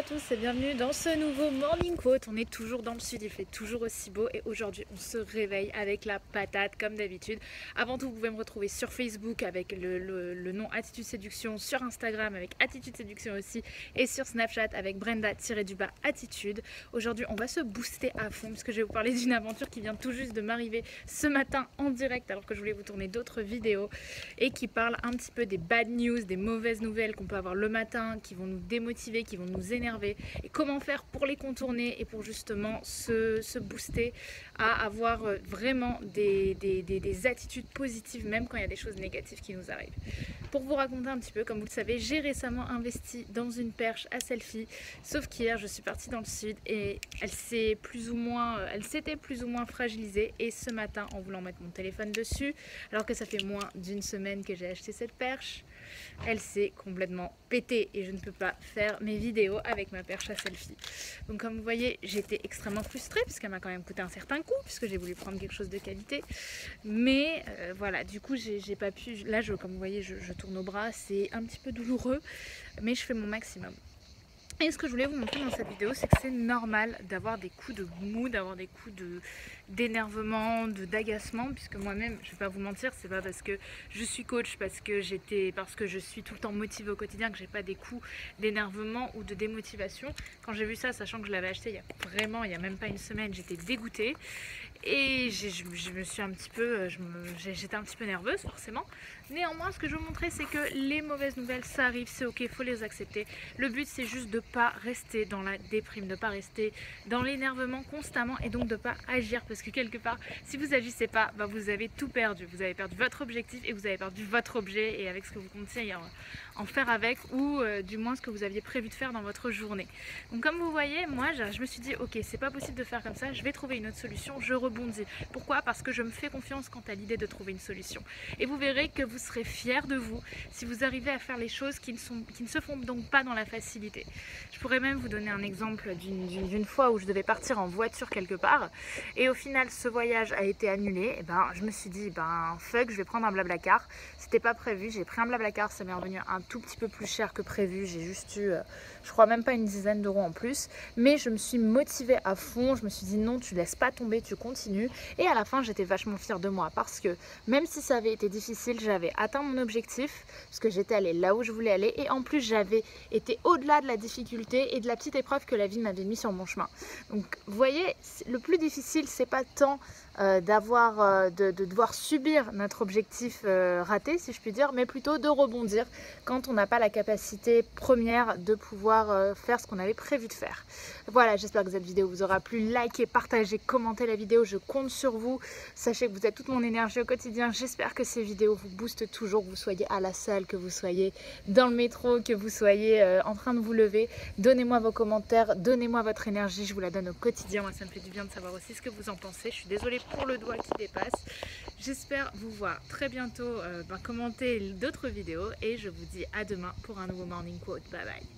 tous et bienvenue dans ce nouveau Morning Quote. On est toujours dans le sud, il fait toujours aussi beau et aujourd'hui on se réveille avec la patate comme d'habitude. Avant tout, vous pouvez me retrouver sur Facebook avec le nom Attitude Séduction, sur Instagram avec Attitude Séduction aussi et sur Snapchat avec Brenda-Attitude. Aujourd'hui on va se booster à fond puisque je vais vous parler d'une aventure qui vient tout juste de m'arriver ce matin en direct alors que je voulais vous tourner d'autres vidéos et qui parle un petit peu des bad news, des mauvaises nouvelles qu'on peut avoir le matin, qui vont nous démotiver, qui vont nous énerver et comment faire pour les contourner et pour justement se booster à avoir vraiment des attitudes positives même quand il y a des choses négatives qui nous arrivent. Pour vous raconter un petit peu, comme vous le savez, j'ai récemment investi dans une perche à selfie, sauf qu'hier je suis partie dans le sud et elle s'était plus ou moins fragilisée et ce matin en voulant mettre mon téléphone dessus, alors que ça fait moins d'une semaine que j'ai acheté cette perche, elle s'est complètement pétée et je ne peux pas faire mes vidéos avec ma perche à selfie. Donc comme vous voyez, j'étais extrêmement frustrée puisqu'elle m'a quand même coûté un certain coût puisque j'ai voulu prendre quelque chose de qualité. Mais voilà, du coup j'ai pas pu, là comme vous voyez je tourne au bras, c'est un petit peu douloureux mais je fais mon maximum. Et ce que je voulais vous montrer dans cette vidéo, c'est que c'est normal d'avoir des coups de mou, d'avoir des coups d'énervement, d'agacement, puisque moi-même, je vais pas vous mentir, c'est pas parce que je suis coach, parce que je suis tout le temps motivée au quotidien que j'ai pas des coups d'énervement ou de démotivation. Quand j'ai vu ça, sachant que je l'avais acheté il y a même pas une semaine, j'étais dégoûtée et je me suis un petit peu, j'étais un petit peu nerveuse forcément. Néanmoins, ce que je veux vous montrer, c'est que les mauvaises nouvelles, ça arrive, c'est ok, il faut les accepter. Le but, c'est juste de pas rester dans la déprime, de pas rester dans l'énervement constamment et donc de pas agir parce que quelque part, si vous agissez pas, vous avez tout perdu. Vous avez perdu votre objectif et vous avez perdu votre objet et avec ce que vous comptiez en faire avec ou du moins ce que vous aviez prévu de faire dans votre journée. Donc comme vous voyez, moi je me suis dit ok, c'est pas possible de faire comme ça, je vais trouver une autre solution, je rebondis. Pourquoi? Parce que je me fais confiance quant à l'idée de trouver une solution. Et vous verrez que vous serez fiers de vous si vous arrivez à faire les choses qui ne se font donc pas dans la facilité. Je pourrais même vous donner un exemple d'une fois où je devais partir en voiture quelque part et au final ce voyage a été annulé. Et je me suis dit fuck, je vais prendre un Blablacar. C'était pas prévu, j'ai pris un Blablacar, ça m'est revenu un tout petit peu plus cher que prévu. J'ai juste eu, je crois même pas une dizaine d'euros en plus, mais je me suis motivée à fond. Je me suis dit non, tu laisses pas tomber, tu continues. Et à la fin, j'étais vachement fière de moi parce que même si ça avait été difficile, j'avais atteint mon objectif parce que j'étais allée là où je voulais aller et en plus j'avais été au-delà de la difficulté et de la petite épreuve que la vie m'avait mis sur mon chemin. Donc vous voyez, le plus difficile, c'est pas tant de devoir subir notre objectif raté, si je puis dire, mais plutôt de rebondir quand on n'a pas la capacité première de pouvoir faire ce qu'on avait prévu de faire. Voilà, j'espère que cette vidéo vous aura plu. Likez, partagez, commentez la vidéo, je compte sur vous. Sachez que vous êtes toute mon énergie au quotidien. J'espère que ces vidéos vous boostent toujours, que vous soyez à la salle, que vous soyez dans le métro, que vous soyez en train de vous lever. Donnez-moi vos commentaires, donnez-moi votre énergie, je vous la donne au quotidien. Moi, ça me fait du bien de savoir aussi ce que vous en pensez. Je suis désolée pour le doigt qui dépasse. J'espère vous voir très bientôt commenter d'autres vidéos et je vous dis à demain pour un nouveau Morning Quote. Bye bye.